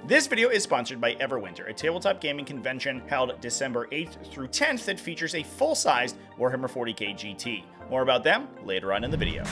This video is sponsored by Everwinter, a tabletop gaming convention held December 8th through 10th that features a full-sized Warhammer 40k GT. More about them later on in the video.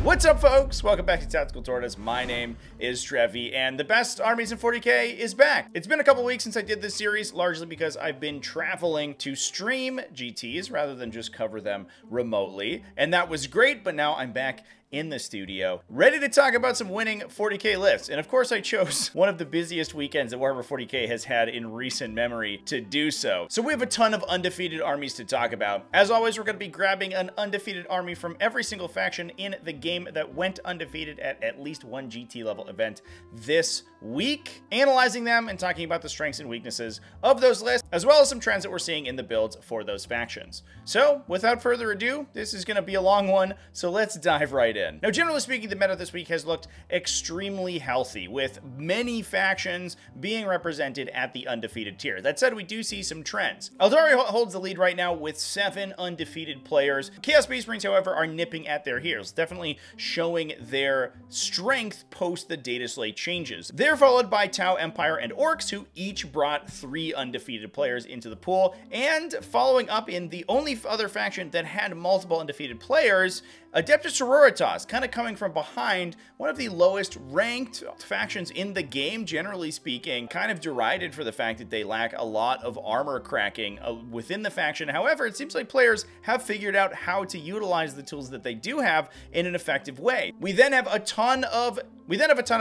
What's up, folks? Welcome back to TacticalTortoise. My name is Trevi, and the best armies in 40k is back. It's been a couple weeks since I did this series, largely because I've been traveling to stream GTs rather than just cover them remotely, and that was great, but now I'm back in the studio, ready to talk about some winning 40k lists. And of course, I chose one of the busiest weekends that Warhammer 40k has had in recent memory to do so. So we have a ton of undefeated armies to talk about. As always, we're going to be grabbing an undefeated army from every single faction in the game that went undefeated at least one GT level event this week, analyzing them and talking about the strengths and weaknesses of those lists, as well as some trends that we're seeing in the builds for those factions. So without further ado, this is going to be a long one, so let's dive right in. Now, generally speaking, the meta this week has looked extremely healthy, with many factions being represented at the undefeated tier. That said, we do see some trends. Aeldari holds the lead right now with 7 undefeated players. Chaos Space Marines, however, are nipping at their heels, definitely showing their strength post the data slate changes. They're followed by Tau Empire and Orks, who each brought 3 undefeated players into the pool, and following up in the only other faction that had multiple undefeated players, Adepta Sororitas, kind of coming from behind, one of the lowest ranked factions in the game, generally speaking, kind of derided for the fact that they lack a lot of armor cracking within the faction. However, it seems like players have figured out how to utilize the tools that they do have in an effective way. We then have a ton of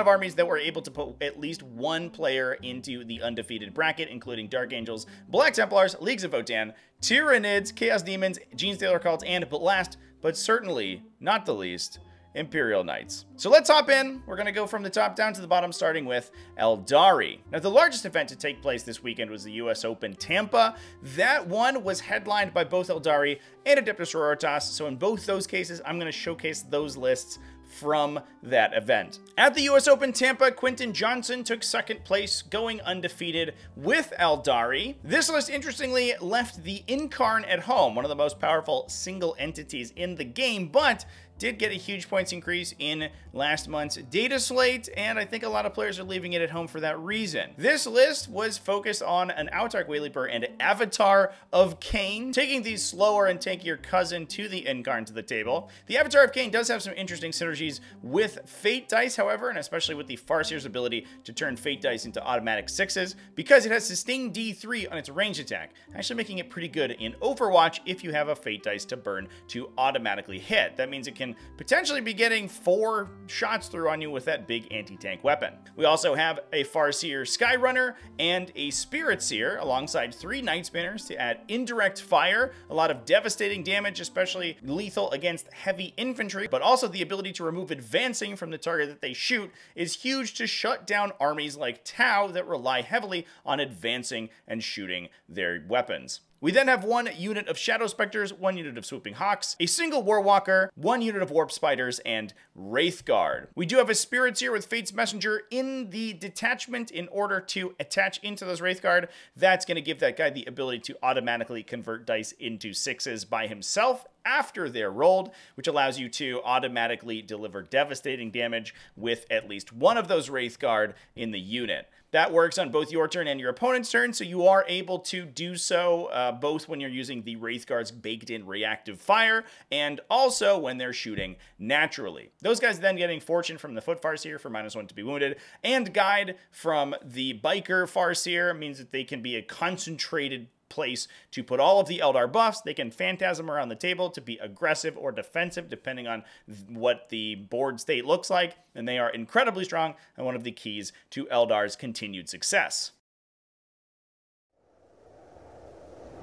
armies that were able to put at least one player into the undefeated bracket, including Dark Angels, Black Templars, Leagues of Votann, Tyranids, Chaos Demons, Genestealer Cults, and last, but certainly not the least, Imperial Knights. So let's hop in. We're going to go from the top down to the bottom, starting with Aeldari. Now, the largest event to take place this weekend was the US Open Tampa. That one was headlined by both Aeldari and Adepta Sororitas. So in both those cases, I'm going to showcase those lists from that event. At the US Open Tampa, Quinton Johnson took second place, going undefeated with Aeldari. This list, interestingly, left the Incarn at home, one of the most powerful single entities in the game, but did get a huge points increase in last month's data slate, and I think a lot of players are leaving it at home for that reason. This list was focused on an Autarch Wayleaper and Avatar of Khaine, taking the slower and tankier cousin to the Incarn to the table. The Avatar of Khaine does have some interesting synergies with Fate Dice, however, and especially with the Farseer's ability to turn Fate Dice into automatic 6s, because it has Sustain D3 on its ranged attack, actually making it pretty good in Overwatch if you have a Fate Dice to burn to automatically hit. That means it can potentially be getting 4 shots through on you with that big anti-tank weapon. We also have a Farseer Skyrunner and a Spirit Seer alongside 3 Night Spinners to add indirect fire, a lot of devastating damage, especially lethal against heavy infantry, but also the ability to remove advancing from the target that they shoot is huge to shut down armies like Tau that rely heavily on advancing and shooting their weapons. We then have 1 unit of Shadow Specters, 1 unit of Swooping Hawks, a single Warwalker, 1 unit of Warp Spiders, and Wraithguard. We do have a Spirit Seer with Fate's Messenger in the detachment in order to attach into those Wraithguard. That's going to give that guy the ability to automatically convert dice into 6s by himself after they're rolled, which allows you to automatically deliver devastating damage with at least one of those Wraithguard in the unit. That works on both your turn and your opponent's turn, so you are able to do so both when you're using the Wraithguard's baked-in reactive fire and also when they're shooting naturally. Those guys then getting Fortune from the Foot Farseer for -1 to be wounded, and Guide from the Biker Farseer means that they can be a concentrated place to put all of the Eldar buffs. They can phantasm around the table to be aggressive or defensive depending on what the board state looks like, and they are incredibly strong and one of the keys to Eldar's continued success.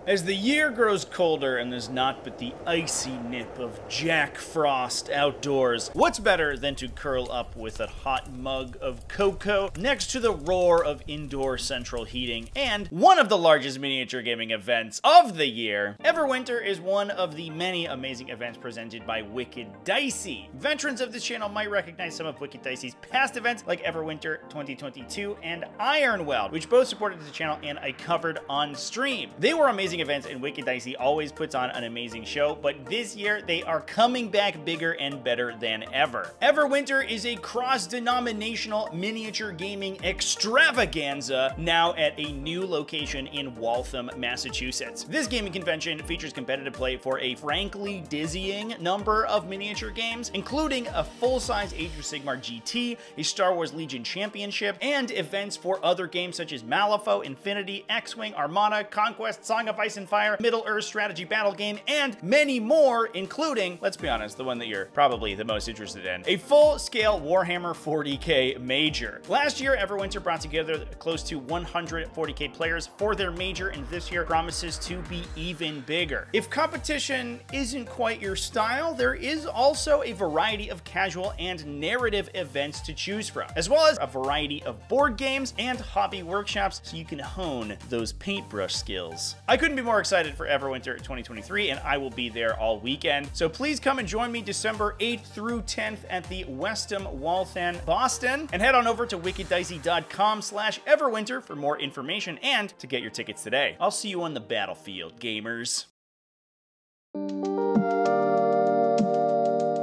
As the year grows colder and there's not but the icy nip of Jack Frost outdoors, what's better than to curl up with a hot mug of cocoa next to the roar of indoor central heating and one of the largest miniature gaming events of the year? Everwinter is one of the many amazing events presented by Wicked Dicey. Veterans of this channel might recognize some of Wicked Dicey's past events like Everwinter 2022 and Ironweld, which both supported the channel and I covered on stream. They were amazing amazing events, and Wicked Dicey always puts on an amazing show, but this year they are coming back bigger and better than ever. Everwinter is a cross-denominational miniature gaming extravaganza now at a new location in Waltham, Massachusetts. This gaming convention features competitive play for a frankly dizzying number of miniature games, including a full-size Age of Sigmar GT, a Star Wars Legion Championship, and events for other games such as Malifaux, Infinity, X-Wing, Armada, Conquest, Song of Ice and Fire, Middle-earth strategy battle game, and many more, including, let's be honest, the one that you're probably the most interested in, a full-scale Warhammer 40k major. Last year, Everwinter brought together close to 100 40k players for their major, and this year promises to be even bigger. If competition isn't quite your style, there is also a variety of casual and narrative events to choose from, as well as a variety of board games and hobby workshops so you can hone those paintbrush skills. I couldn't be more excited for Everwinter 2023, and I will be there all weekend. So please come and join me December 8th through 10th at the Westham Waltham, Boston, and head on over to wickeddicey.com/Everwinter for more information and to get your tickets today. I'll see you on the battlefield, gamers.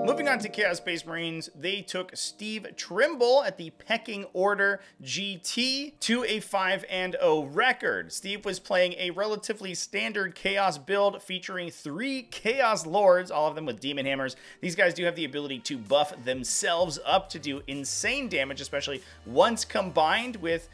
Moving on to Chaos Space Marines, they took Steve Trimble at the Pecking Order GT to a 5-0 record. Steve was playing a relatively standard Chaos build featuring 3 Chaos Lords, all of them with Demon Hammers. These guys do have the ability to buff themselves up to do insane damage, especially once combined with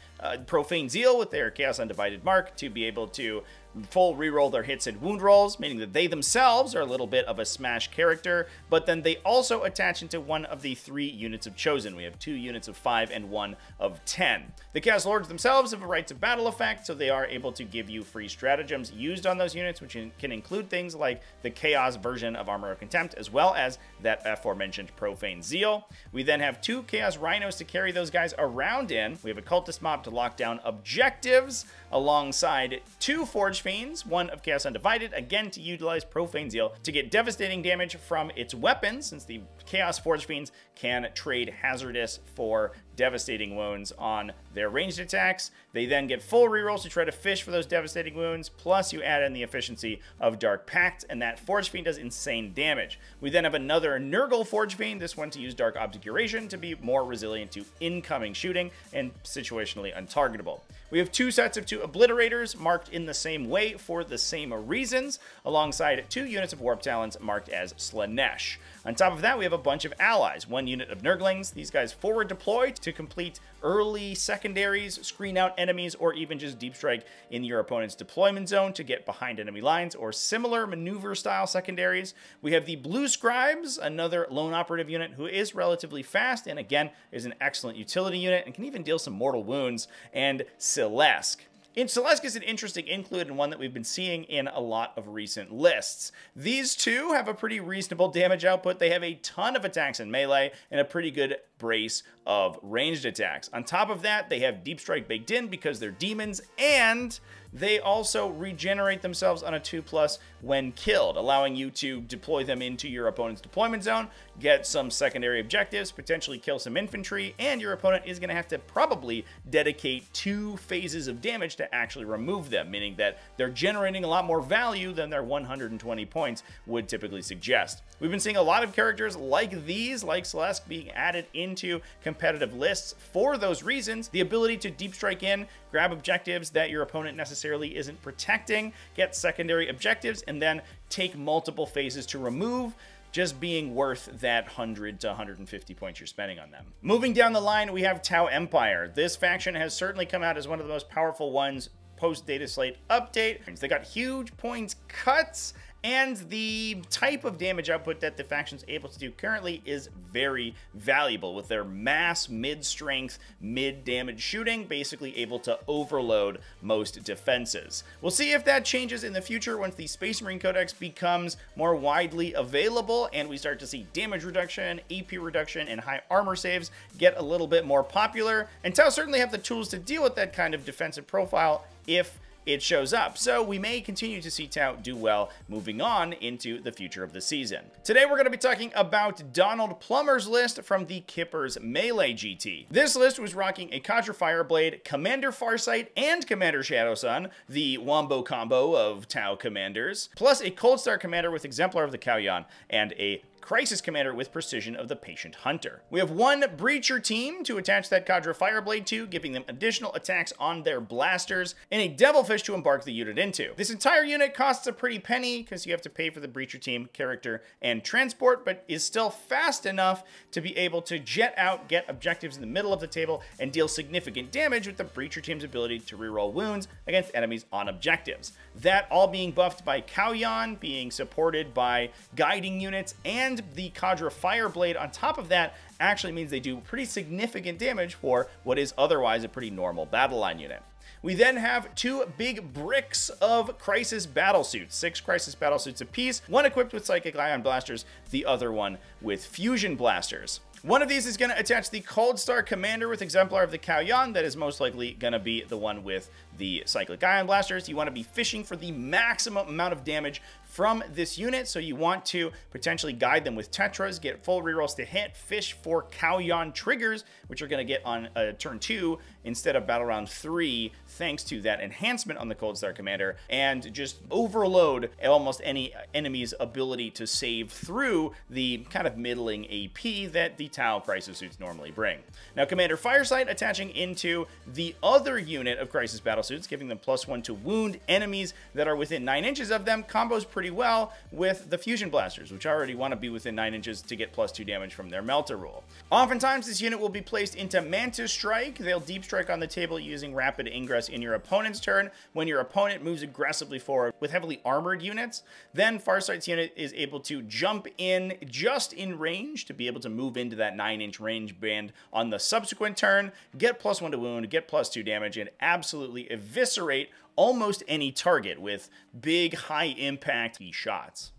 Profane Zeal with their Chaos Undivided Mark to be able to full reroll their hits and wound rolls, meaning that they themselves are a little bit of a smash character, but then they also attach into one of the 3 units of Chosen. We have 2 units of 5 and 1 of 10. The Chaos Lords themselves have a right to battle effect, so they are able to give you free stratagems used on those units, which can include things like the Chaos version of Armor of Contempt, as well as that aforementioned Profane Zeal. We then have 2 Chaos Rhinos to carry those guys around in. We have a Cultist Mob to lock down objectives, alongside 2 Forge Fiends, 1 of Chaos Undivided, again to utilize Profane Zeal to get devastating damage from its weapons, since the Chaos Forge Fiends can trade Hazardous for devastating wounds on their ranged attacks. They then get full rerolls to try to fish for those devastating wounds, plus you add in the efficiency of Dark Pact, and that Forge Fiend does insane damage. We then have another Nurgle Forge Fiend, this one to use Dark Obscuration to be more resilient to incoming shooting and situationally untargetable. We have 2 sets of 2 Obliterators marked in the same way for the same reasons, alongside 2 units of Warp Talons marked as Slanesh. On top of that, we have a bunch of allies. 1 unit of Nurglings. These guys forward deploy to complete early secondaries, screen out enemies, or even just deep strike in your opponent's deployment zone to get behind enemy lines, or similar maneuver-style secondaries. We have the Blue Scribes, another lone operative unit who is relatively fast, and again, is an excellent utility unit, and can even deal some mortal wounds, and Celeste. Celeste is an interesting include and one that we've been seeing in a lot of recent lists. These 2 have a pretty reasonable damage output. They have a ton of attacks in melee and a pretty good brace of ranged attacks. On top of that, they have Deep Strike baked in because they're demons, and they also regenerate themselves on a 2+ when killed, allowing you to deploy them into your opponent's deployment zone, get some secondary objectives, potentially kill some infantry, and your opponent is going to have to probably dedicate 2 phases of damage to actually remove them, meaning that they're generating a lot more value than their 120 points would typically suggest. We've been seeing a lot of characters like these, like Celeste, being added into competitive lists for those reasons. The ability to deep strike in, grab objectives that your opponent necessarily isn't protecting, get secondary objectives, and then take multiple phases to remove, just being worth that 100 to 150 points you're spending on them. Moving down the line, we have Tau Empire. This faction has certainly come out as one of the most powerful ones post-Data Slate update. They got huge points cuts, and the type of damage output that the faction's able to do currently is very valuable, with their mass, mid-strength, mid-damage shooting basically able to overload most defenses. We'll see if that changes in the future once the Space Marine Codex becomes more widely available and we start to see damage reduction, AP reduction, and high armor saves get a little bit more popular. And Tau certainly have the tools to deal with that kind of defensive profile if it shows up. So we may continue to see Tau do well moving on into the future of the season. Today we're going to be talking about Donald Plummer's list from the Kippers Melee GT. This list was rocking a Cadre Fireblade, Commander Farsight, and Commander Shadowsun, the wombo combo of Tau commanders, plus a Cold Star commander with Exemplar of the Kauyon, and a Crisis Commander with Precision of the Patient Hunter. We have one Breacher team to attach that Cadre Fireblade to, giving them additional attacks on their blasters, and a Devilfish to embark the unit into. This entire unit costs a pretty penny because you have to pay for the Breacher team, character, and transport, but is still fast enough to be able to jet out, get objectives in the middle of the table, and deal significant damage with the Breacher team's ability to reroll wounds against enemies on objectives. That all being buffed by Kauyon, being supported by guiding units, and the Cadre Fireblade on top of that actually means they do pretty significant damage for what is otherwise a pretty normal battle line unit. We then have two big bricks of Crisis Battlesuits, 6 Crisis Battlesuits apiece, one equipped with Psychic Ion Blasters, the other one with Fusion Blasters. One of these is going to attach the Cold Star Commander with Exemplar of the Kauyon. That is most likely going to be the one with the Cyclic Ion Blasters. You want to be fishing for the maximum amount of damage from this unit, so you want to potentially guide them with Tetras, get full rerolls to hit, fish for Kauyon triggers, which are going to get on turn 2 instead of battle round 3, thanks to that enhancement on the Cold Star Commander, and just overload almost any enemy's ability to save through the kind of middling AP that the Tau Crisis Suits normally bring. Now, Commander Firesight attaching into the other unit of Crisis Battlesuits, giving them +1 to wound enemies that are within 9 inches of them, combos pretty well with the Fusion Blasters, which already want to be within 9 inches to get +2 damage from their Melter rule. Oftentimes, this unit will be placed into Mantis Strike. They'll deep strike on the table using rapid ingress in your opponent's turn. When your opponent moves aggressively forward with heavily armored units, then Farsight's unit is able to jump in just in range to be able to move into that 9-inch range band on the subsequent turn, get +1 to wound, get +2 damage, and absolutely eviscerate almost any target with big, high-impact shots.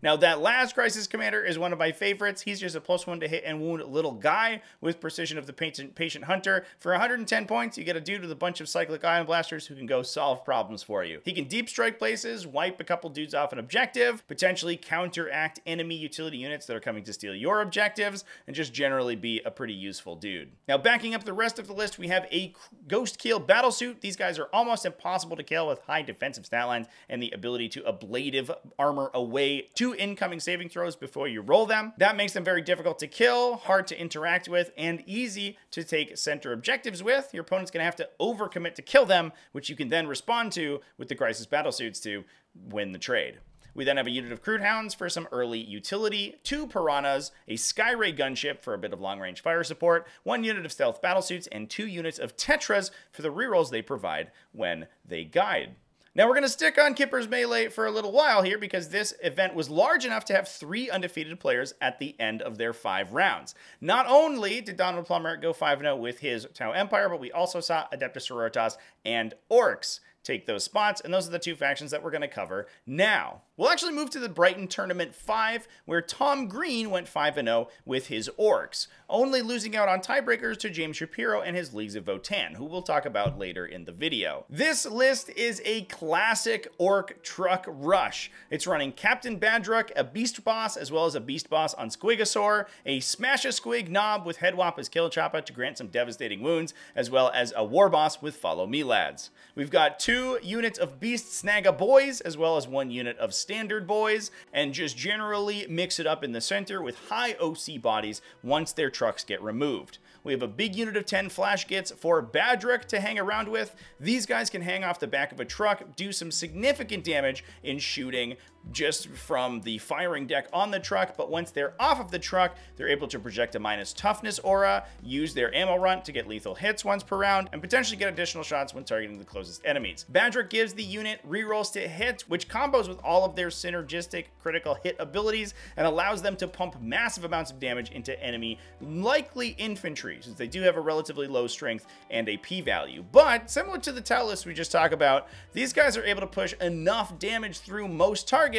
Now, that last Crisis Commander is one of my favorites. He's just a +1 to hit and wound little guy with Precision of the Patient Hunter. For 110 points, you get a dude with a bunch of Cyclic Ion Blasters who can go solve problems for you. He can deep strike places, wipe a couple dudes off an objective, potentially counteract enemy utility units that are coming to steal your objectives, and just generally be a pretty useful dude. Now, backing up the rest of the list, we have a Ghost Keel Battlesuit. These guys are almost impossible to kill with high defensive stat lines and the ability to ablative armor away to incoming saving throws before you roll them. That makes them very difficult to kill, hard to interact with, and easy to take center objectives with. Your opponent's going to have to overcommit to kill them, which you can then respond to with the Crisis Battlesuits to win the trade. We then have a unit of Crude Hounds for some early utility, 2 Piranhas, a Skyray gunship for a bit of long-range fire support, 1 unit of Stealth Battlesuits, and 2 units of Tetras for the rerolls they provide when they guide. Now, we're going to stick on Kippers Melee for a little while here because this event was large enough to have 3 undefeated players at the end of their 5 rounds. Not only did Donald Plummer go 5-0 with his Tau Empire, but we also saw Adepta Sororitas and Orks take those spots, and those are the 2 factions that we're going to cover now. We'll actually move to the Brighton Tournament 5, where Tom Green went 5-0 with his Orks, only losing out on tiebreakers to James Shapiro and his Leagues of Votann, who we'll talk about later in the video. This list is a classic Ork truck rush. It's running Captain Badruk, a Beast Boss, as well as a Beast Boss on Squigosaur, a Smash-a-Squig Knob with Headwop as Killchoppa to grant some devastating wounds, as well as a War Boss with Follow Me Lads. We've got 2 units of Beast Snagga Boys, as well as 1 unit of Standard Boys, and just generally mix it up in the center with high OC bodies once their trucks get removed. We have a big unit of 10 Flash Gits for Badruk to hang around with. These guys can hang off the back of a truck, do some significant damage in shooting just from the firing deck on the truck, but once they're off of the truck, they're able to project a minus toughness aura, use their ammo runt to get lethal hits once per round, and potentially get additional shots when targeting the closest enemies. Badruk gives the unit rerolls to hits, which combos with all of their synergistic critical hit abilities and allows them to pump massive amounts of damage into enemy, likely infantry, since they do have a relatively low strength and a p-value. But similar to the Tau list we just talked about, these guys are able to push enough damage through most targets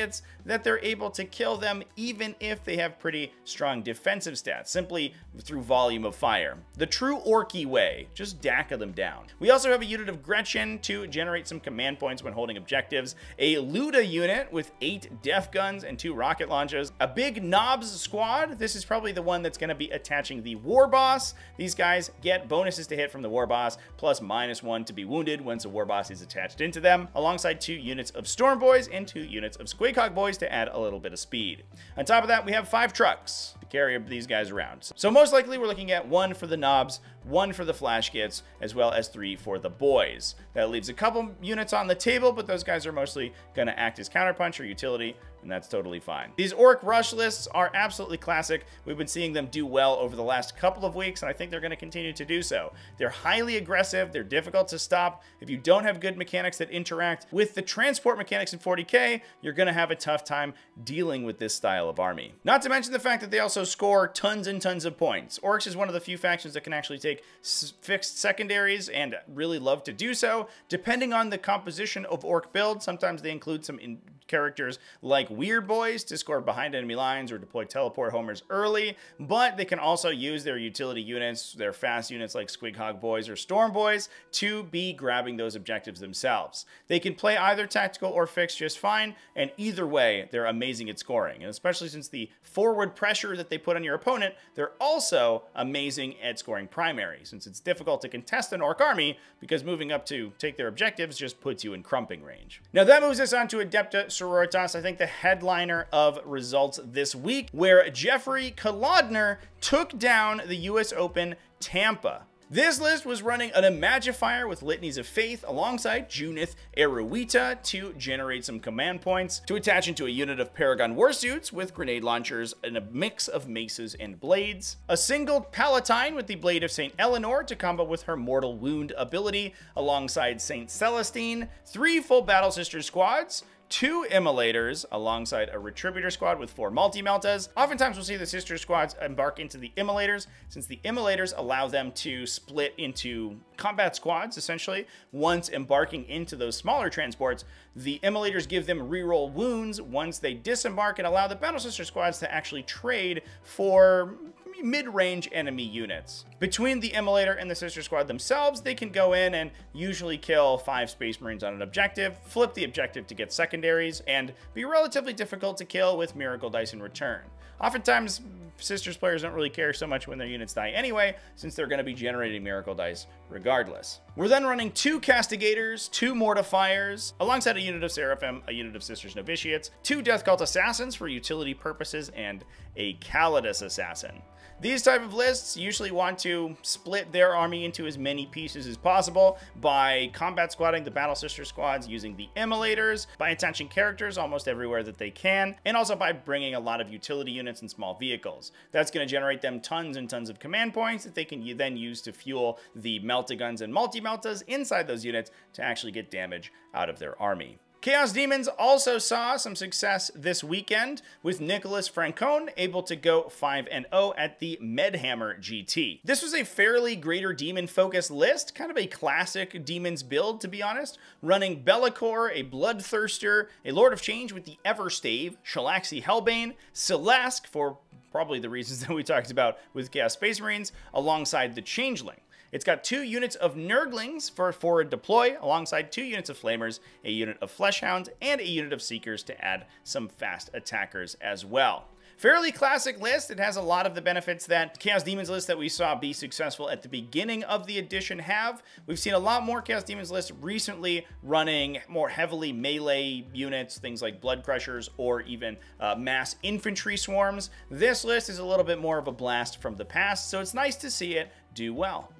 that they're able to kill them even if they have pretty strong defensive stats, simply through volume of fire. The true Orky way, just DACA them down. We also have a unit of Gretchen to generate some command points when holding objectives, a Luda unit with 8 def guns and 2 rocket launches, a big Knobs squad. This is probably the one that's going to be attaching the War Boss. These guys get bonuses to hit from the War Boss, plus -1 to be wounded once a War Boss is attached into them, alongside 2 units of Storm Boys and 2 units of Squighog Boys to add a little bit of speed. On top of that, we have 5 trucks to carry these guys around. So most likely we're looking at 1 for the Knobs, 1 for the Flash Kits, as well as 3 for the boys. That leaves a couple units on the table, but those guys are mostly going to act as counterpunch or utility, and that's totally fine. These Orc rush lists are absolutely classic. We've been seeing them do well over the last couple of weeks, and I think they're going to continue to do so. They're highly aggressive, they're difficult to stop. If you don't have good mechanics that interact with the transport mechanics in 40k, you're going to have a tough time dealing with this style of army. Not to mention the fact that they also score tons and tons of points. Orcs is one of the few factions that can actually take fixed secondaries and really love to do so. Depending on the composition of Orc build, sometimes they include some characters like Weird Boys to score behind enemy lines or deploy teleport homers early, but they can also use their utility units, their fast units like Squighog Boys or Storm Boys, to be grabbing those objectives themselves. They can play either tactical or fixed just fine, and either way, they're amazing at scoring. And especially since the forward pressure that they put on your opponent, they're also amazing at scoring primary, since it's difficult to contest an Orc army because moving up to take their objectives just puts you in crumping range. Now that moves us on to Adepta Sororitas, I think the headliner of results this week, where Jeffrey Kolodner took down the US Open Tampa. This list was running an Imagifier with Litanies of Faith alongside Junith Eruita to generate some command points, to attach into a unit of Paragon Warsuits with grenade launchers and a mix of maces and blades, a single Palatine with the Blade of St. Eleanor to combo with her Mortal Wound ability alongside St. Celestine, 3 full Battle Sister squads, 2 Immolators alongside a Retributor squad with 4 Multi-Meltas. Oftentimes we'll see the sister squads embark into the Immolators, since the Immolators allow them to split into combat squads, essentially. Once embarking into those smaller transports, the Immolators give them reroll wounds once they disembark and allow the Battle Sister squads to actually trade for mid-range enemy units. Between the Immolator and the Sister Squad themselves, they can go in and usually kill 5 Space Marines on an objective, flip the objective to get secondaries, and be relatively difficult to kill with Miracle Dice in return. Oftentimes, Sisters players don't really care so much when their units die anyway, since they're going to be generating Miracle Dice regardless. We're then running 2 Castigators, 2 Mortifiers, alongside a unit of Seraphim, a unit of Sisters Novitiates, 2 Death Cult Assassins for utility purposes, and a Calidus Assassin. These type of lists usually want to split their army into as many pieces as possible by combat squatting the Battle Sister squads using the Immolators, by attaching characters almost everywhere that they can, and also by bringing a lot of utility units and small vehicles. That's going to generate them tons and tons of command points that they can then use to fuel the Meltaguns and Multi-Meltas inside those units to actually get damage out of their army. Chaos Demons also saw some success this weekend, with Nicholas Francone able to go 5-0 at the Medhammer GT. This was a fairly Greater Demon focused list, kind of a classic Demons build to be honest, running Be'lakor, a Bloodthirster, a Lord of Change with the Everstave, Shalaxi Hellbane, Celeste for probably the reasons that we talked about with Chaos Space Marines, alongside the Changeling. It's got 2 units of Nurglings for forward deploy, alongside 2 units of Flamers, a unit of Fleshhounds, and a unit of Seekers to add some fast attackers as well. Fairly classic list. It has a lot of the benefits that Chaos Demons list that we saw be successful at the beginning of the edition have. We've seen a lot more Chaos Demons lists recently running more heavily melee units, things like Blood Crushers or even mass infantry swarms. This list is a little bit more of a blast from the past, so it's nice to see it do well.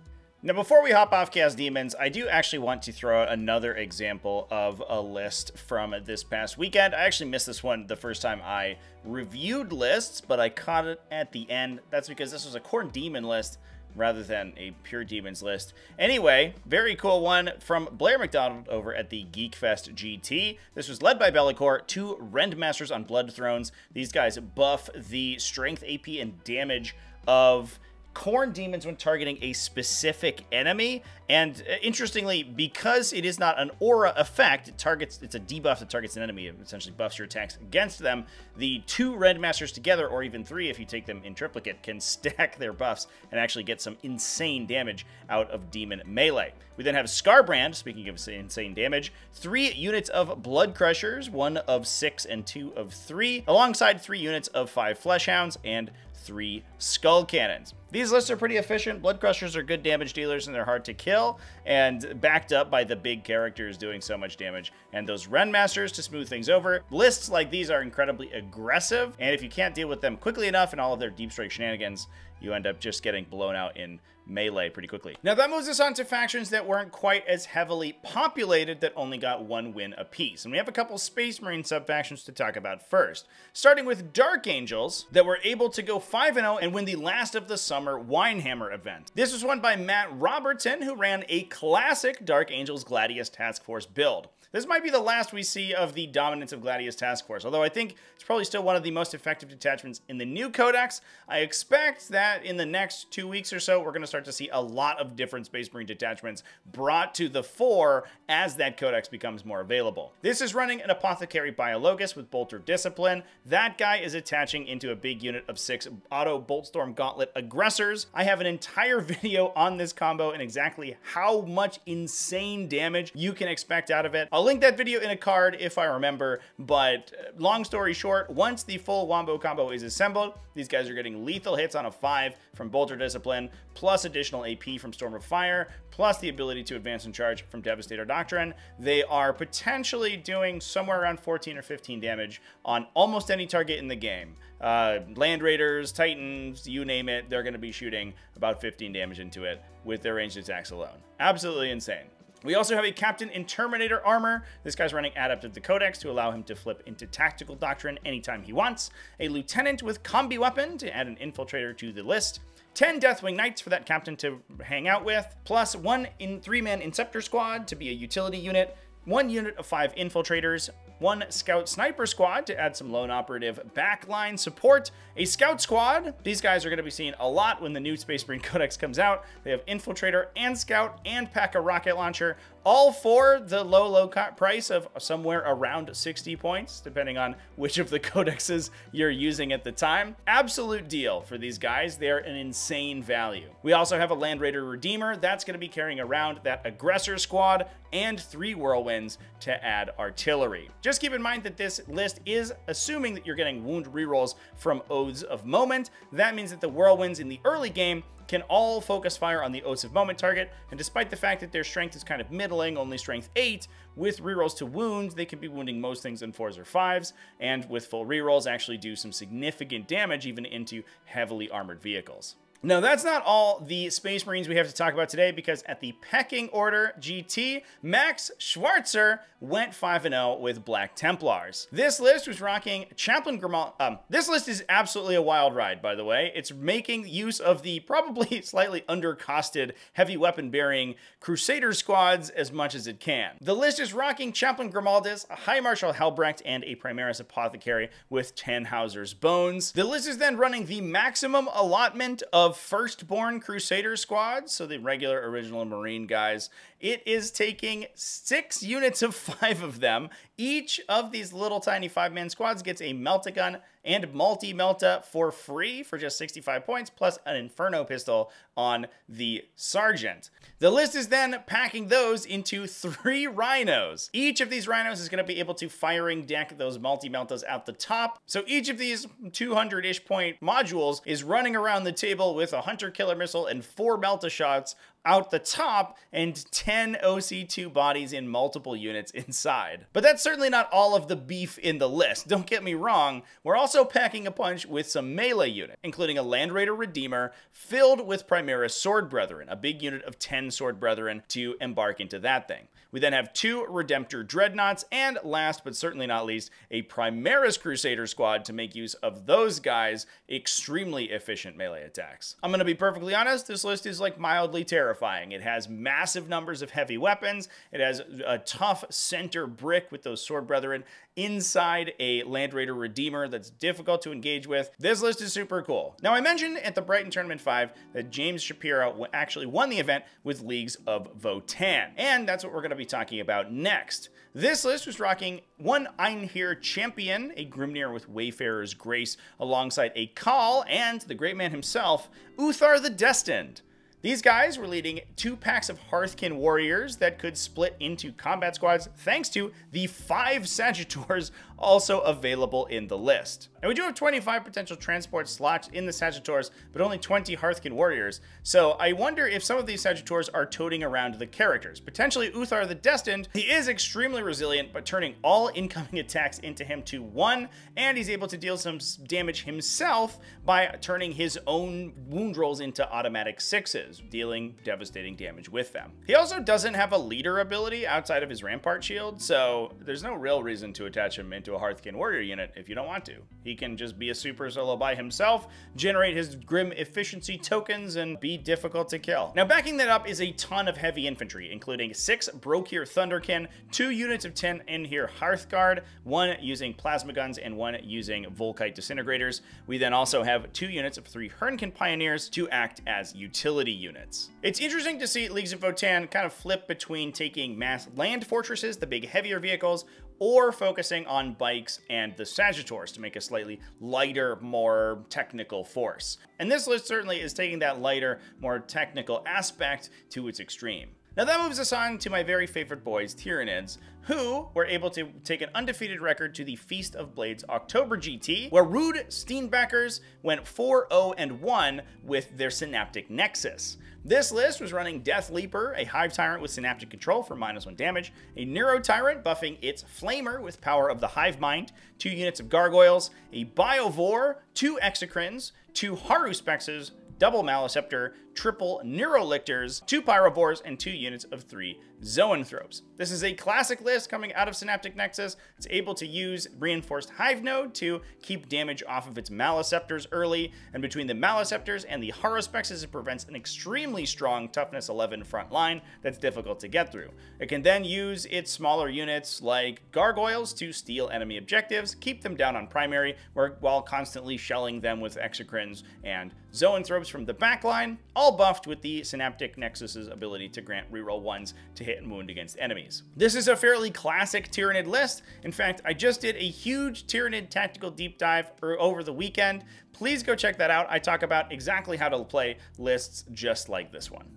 Now, before we hop off Chaos Demons, I do actually want to throw out another example of a list from this past weekend. I actually missed this one the first time I reviewed lists, but I caught it at the end. That's because this was a Khorne Demon list rather than a pure Demons list. Anyway, very cool one from Blair McDonald over at the Geekfest GT. This was led by Be'lakor, 2 Rendmasters on Blood Thrones. These guys buff the strength, AP, and damage of Khorne demons when targeting a specific enemy. And interestingly, because it is not an aura effect, it's a debuff that targets an enemy. It essentially buffs your attacks against them. The 2 Red Masters together, or even 3 if you take them in triplicate, can stack their buffs and actually get some insane damage out of demon melee. We then have Scarbrand, speaking of insane damage, 3 units of Blood Crushers, 1 of 6 and 2 of 3, alongside 3 units of 5 Fleshhounds and 3 Skull Cannons. These lists are pretty efficient. Blood Crushers are good damage dealers and they're hard to kill, and backed up by the big characters doing so much damage, and those Ren Masters to smooth things over. Lists like these are incredibly aggressive, and if you can't deal with them quickly enough and all of their deep strike shenanigans, you end up just getting blown out in melee pretty quickly. Now that moves us on to factions that weren't quite as heavily populated, that only got 1 win apiece. And we have a couple Space Marine sub-factions to talk about first. Starting with Dark Angels, that were able to go 5-0 and win the Last of the Summer Winehammer event. This was won by Matt Robertson, who ran a classic Dark Angels Gladius Task Force build. This might be the last we see of the dominance of Gladius Task Force, although I think it's probably still one of the most effective detachments in the new codex. I expect that in the next 2 weeks or so, we're going to start to see a lot of different Space Marine detachments brought to the fore as that codex becomes more available. This is running an Apothecary Biologus with Bolter Discipline. That guy is attaching into a big unit of 6 Auto Boltstorm Gauntlet Aggressors. I have an entire video on this combo and exactly how much insane damage you can expect out of it. I'll link that video in a card if I remember, but long story short, once the full Wombo combo is assembled, these guys are getting lethal hits on a 5 from Bolter Discipline, plus additional AP from Storm of Fire, plus the ability to advance and charge from Devastator Doctrine. They are potentially doing somewhere around 14 or 15 damage on almost any target in the game. Land Raiders, Titans, you name it, they're going to be shooting about 15 damage into it with their ranged attacks alone. Absolutely insane. We also have a Captain in Terminator armor. This guy's running Adepta the Codex to allow him to flip into Tactical Doctrine anytime he wants. A Lieutenant with Combi Weapon to add an Infiltrator to the list. 10 Deathwing Knights for that captain to hang out with. Plus 1 3-man Inceptor Squad to be a utility unit. 1 unit of 5 Infiltrators. 1 Scout Sniper Squad to add some lone operative backline support. A Scout Squad. These guys are going to be seen a lot when the new Space Marine Codex comes out. They have Infiltrator and Scout and pack a rocket launcher, all for the low price of somewhere around 60 points, depending on which of the codexes you're using at the time. Absolute deal for these guys. They're an insane value. We also have a Land Raider Redeemer. That's going to be carrying around that Aggressor Squad and 3 Whirlwinds to add artillery. Just keep in mind that this list is assuming that you're getting wound rerolls from Oaths of Moment. That means that the Whirlwinds in the early game can all focus fire on the Oaths of Moment target, and despite the fact that their strength is kind of middling, only strength 8, with rerolls to wounds, they can be wounding most things in 4s or 5s, and with full rerolls actually do some significant damage even into heavily armored vehicles. Now, that's not all the Space Marines we have to talk about today, because at the pecking order GT, Max Schwarzer went 5-0 with Black Templars. This list was rocking Chaplain Grimal. This list is absolutely a wild ride, by the way. It's making use of the probably slightly undercosted heavy weapon-bearing Crusader squads as much as it can. The list is rocking Chaplain Grimaldus, a High Marshal Helbrecht, and a Primaris Apothecary with Tannhauser's Bones. The list is then running the maximum allotment of Firstborn Crusader squads, so the regular original Marine guys. It is taking 6 units of 5 of them. Each of these little tiny 5-man squads gets a Meltagun and Multi-Melta for free for just 65 points, plus an Inferno pistol on the Sergeant. The list is then packing those into 3 Rhinos. Each of these Rhinos is going to be able to firing deck those Multi-Meltas out the top. So each of these 200-ish point modules is running around the table with a Hunter Killer Missile and 4 Melta shots out the top and 10 OC2 bodies in multiple units inside. But that's certainly not all of the beef in the list. Don't get me wrong, we're also packing a punch with some melee units, including a Land Raider Redeemer filled with Primaris Sword Brethren, a big unit of 10 Sword Brethren to embark into that thing. We then have 2 Redemptor Dreadnoughts, and last but certainly not least, a Primaris Crusader squad to make use of those guys' extremely efficient melee attacks. I'm going to be perfectly honest, this list is like mildly terrible. terrifying. It has massive numbers of heavy weapons. It has a tough center brick with those sword brethren inside a Land Raider Redeemer that's difficult to engage with. This list is super cool. Now, I mentioned at the Brighton Tournament 5 that James Shapiro actually won the event with Leagues of Votann, and that's what we're going to be talking about next. This list was rocking one Einhir champion, a Grimnir with Wayfarer's Grace, alongside a Khal and the great man himself, Uthar the Destined. These guys were leading 2 packs of Hearthkin warriors that could split into combat squads thanks to the 5 Sagitors also available in the list. And we do have 25 potential transport slots in the Sagitors, but only 20 Hearthkin warriors. So I wonder if some of these Sagitors are toting around the characters. Potentially Uthar the Destined. He is extremely resilient, but turning all incoming attacks into him to 1, and he's able to deal some damage himself by turning his own wound rolls into automatic 6s, dealing devastating damage with them. He also doesn't have a leader ability outside of his Rampart Shield, so there's no real reason to attach him into a Hearthkin warrior unit if you don't want to. He can just be a super solo by himself, generate his grim efficiency tokens, and be difficult to kill. Now, backing that up is a ton of heavy infantry, including 6 Brokir Thunderkin, 2 units of 10 Einhir Hearthguard, 1 using plasma guns and 1 using Volkite disintegrators. We then also have 2 units of 3 Hernkin Pioneers to act as utility units. It's interesting to see Leagues of Votann kind of flip between taking mass land fortresses, the big heavier vehicles, or focusing on bikes and the Sagitors to make a slightly lighter, more technical force. And this list certainly is taking that lighter, more technical aspect to its extreme. Now that moves us on to my very favorite boys, Tyranids, who were able to take an undefeated record to the Feast of Blades October GT, where Rude Steenbackers went 4-0-1 with their Synaptic Nexus. This list was running Death Leaper, a Hive Tyrant with Synaptic Control for -1 damage, a Neuro Tyrant buffing its Flamer with power of the Hive Mind, 2 units of Gargoyles, a Biovore, 2 Exocrines, 2 Haruspexes, double Maleceptor, triple Neurolictors, 2 Pyrovores, and 2 units of 3 Zoanthropes. This is a classic list coming out of Synaptic Nexus. It's able to use Reinforced Hive Node to keep damage off of its Maleceptors early, and between the Maleceptors and the Haruspexes, it prevents an extremely strong Toughness 11 front line that's difficult to get through. It can then use its smaller units like Gargoyles to steal enemy objectives, keep them down on primary, while constantly shelling them with Exocrines and Zoanthropes from the backline, all buffed with the Synaptic Nexus's ability to grant reroll 1s to hit and wound against enemies. This is a fairly classic Tyranid list. In fact, I just did a huge Tyranid tactical deep dive over the weekend. Please go check that out. I talk about exactly how to play lists just like this one.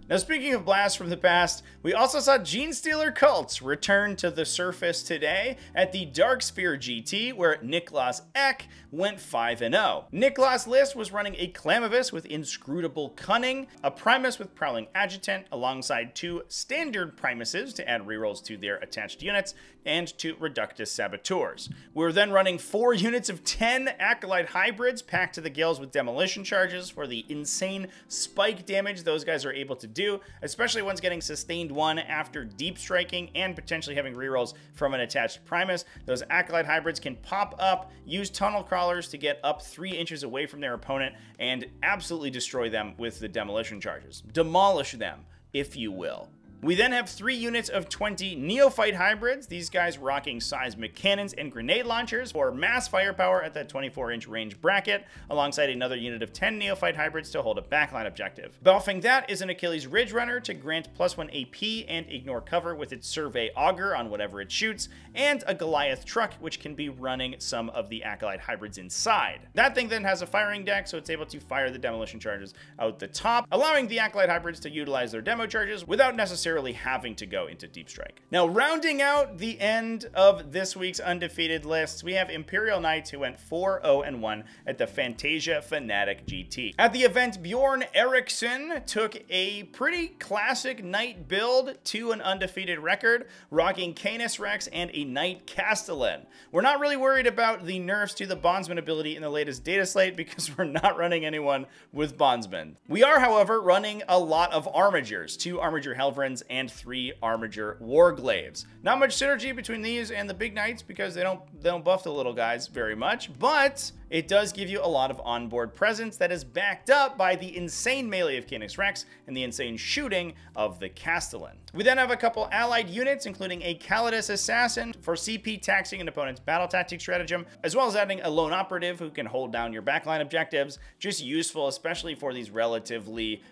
Now, speaking of blasts from the past, we also saw Genestealer Cults return to the surface today at the Darksphere GT, where Niklas Ek went 5-0. Niklas' list was running a Clamavis with Inscrutable Cunning, a Primus with Prowling Adjutant, alongside 2 standard Primuses to add rerolls to their attached units, and 2 Reductus Saboteurs. We were then running 4 units of 10 Acolyte Hybrids packed to the gills with Demolition Charges for the insane spike damage those guys are able to do, especially ones getting sustained 1 after deep striking and potentially having rerolls from an attached Primus. Those Acolyte Hybrids can pop up, use Tunnel Crawlers to get up 3 inches away from their opponent, and absolutely destroy them with the Demolition Charges. Demolish them, if you will. We then have 3 units of 20 Neophyte Hybrids, these guys rocking Seismic Cannons and Grenade Launchers for mass firepower at that 24-inch range bracket, alongside another unit of 10 Neophyte Hybrids to hold a backline objective. Buffing that is an Achilles Ridge Runner to grant +1 AP and ignore cover with its Survey Augur on whatever it shoots, and a Goliath Truck, which can be running some of the Acolyte Hybrids inside. That thing then has a firing deck, so it's able to fire the Demolition Charges out the top, allowing the Acolyte Hybrids to utilize their demo charges without necessarily having to go into Deep Strike. Now, rounding out the end of this week's undefeated lists, we have Imperial Knights, who went 4-0-1 at the Fantasia Fnatic GT. At the event, Bjorn Eriksson took a pretty classic Knight build to an undefeated record, rocking Canis Rex and a Knight Castellan. We're not really worried about the nerfs to the Bondsman ability in the latest data slate because we're not running anyone with Bondsman. We are, however, running a lot of Armigers, 2 Armiger Helvrins and 3 Armiger Warglaves. Not much synergy between these and the big Knights because they don't buff the little guys very much, but it does give you a lot of onboard presence that is backed up by the insane melee of Canis Rex and the insane shooting of the Castellan. We then have a couple allied units, including a Calidus Assassin for CP taxing an opponent's battle tactic stratagem, as well as adding a lone operative who can hold down your backline objectives. Just useful, especially for these relatively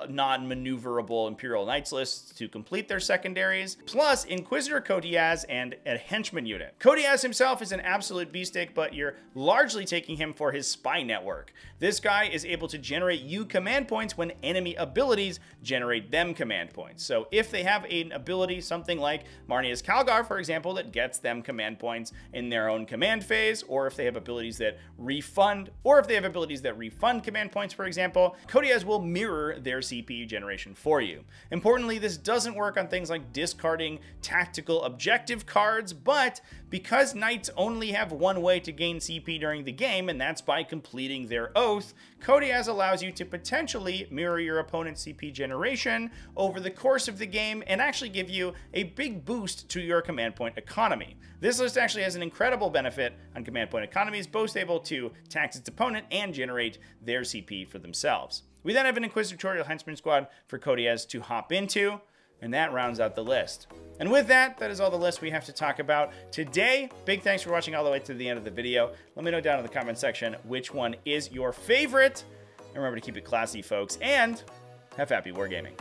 non-maneuverable Imperial Knights lists to complete their secondaries. Plus, Inquisitor Kotiaz and a henchman unit. Kotiaz himself is an absolute beefsteak, but you're largely taking him for his spy network. This guy is able to generate you command points when enemy abilities generate them command points. So if they have an ability, something like Marnia's Calgar, for example, that gets them command points in their own command phase, or if they have abilities that refund, command points, for example, Kotiaz will mirror their CPU generation for you. Importantly, this doesn't work on things like discarding tactical objective cards, but because knights only have one way to gain CP during the game, and that's by completing their oath, Kotiaz allows you to potentially mirror your opponent's CP generation over the course of the game and actually give you a big boost to your command point economy. This list actually has an incredible benefit on command point economies, both able to tax its opponent and generate their CP for themselves. We then have an Inquisitorial Henchman squad for Kotiaz to hop into, and that rounds out the list. And with that, that is all the list we have to talk about today. Big thanks for watching all the way to the end of the video. Let me know down in the comment section which one is your favorite. And remember to keep it classy, folks, and have happy wargaming.